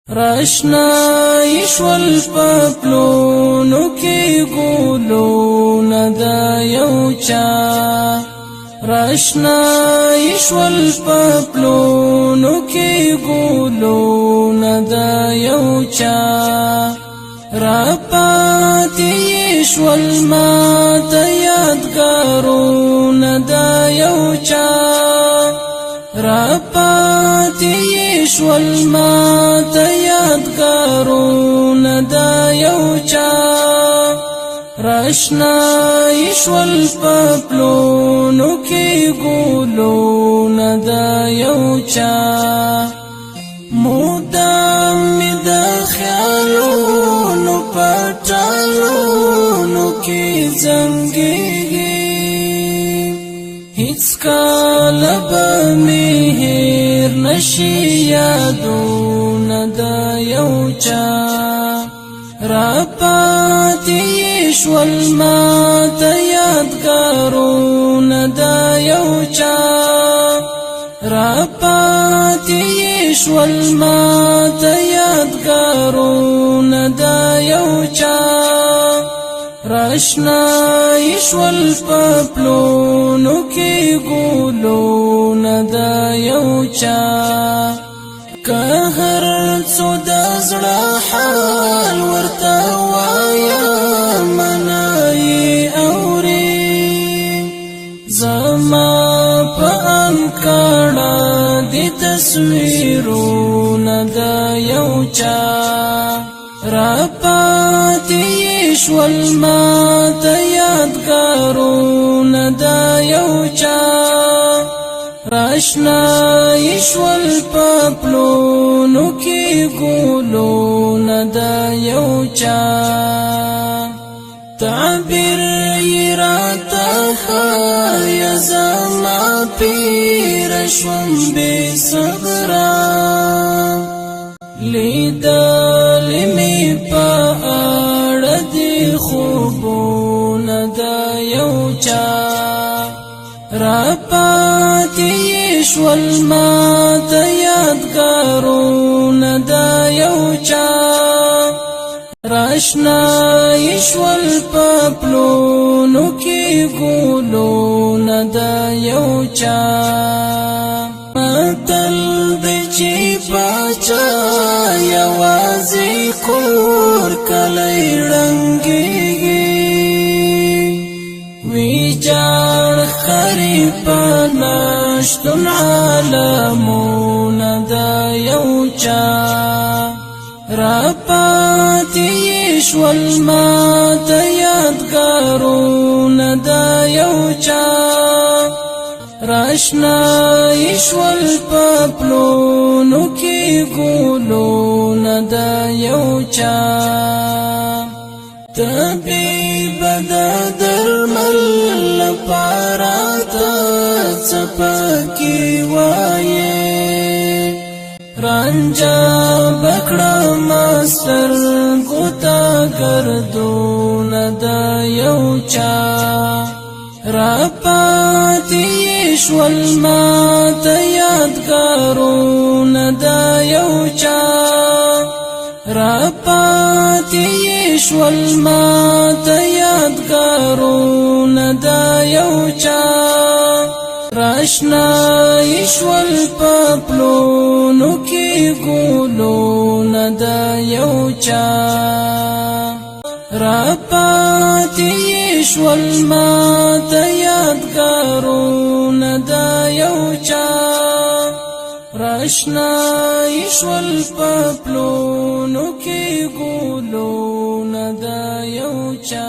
راشنا يشول پپلونو کی ګولونه دا یو چا راشنا يشول پپلونو کی ګولونه دا یو چا را پاتې يشول ما ته یادګارونه دا یو چا را پاتې يشول ما ته یادګارونه دا یو چا راشنا يشول پپلونو کی ګولونه دا یو چا مودام می د خیالونو پټالونو کی زنګيږي هیڅ کله به می هیر نشي یادونه دا یو چا را پاتې يشول ما ته یادګارونه دا یو چا را پاتې يشول ما ته یادګارونه دا یو چا راشنا يشول پپلونو کی ګولونه دا یو چا قهر څو د زړه حال ورته وایا منای اوري زما په انکړه د تصویرونه دا یو چا را پاتې يشول ما ته یادګارونه دا یو چا راشنا يشول پپلونو کی ګولونه دا یو چا تعبیر راته خایا زما پیر شوم بے صبرا لیدل می په اړه دی خوبونه دا یو چا را پاتې يشول ما ته یادګارونه دا یو چا راشنا يشول پپلونو کی ګولونه دا یو چا متل د چی باچا یوازې کور کلی رنګيږي وی جان خریب نشتن عالمونه دا یو چا را پاتې يشول ما ته یادګارونه دا یو چا راشنا يشول پپلونو کی ګولونه دا یو چا طبيب د درمل لپاره ته څپکی وایې رانجا بکړه مستر ګوتا ګردونه دا یو چا را پاتې يشول ما ته یادګارونه دا یو چا را پاتې يشول ما ته یادګارونه دا یو چا راشنا يشول پپلونو کی ګولونه دا یو چا را پاتې يشول ما ته یادګارونه دا یو چا راشنا يشول پپلونو کی ګولونه دا یو چا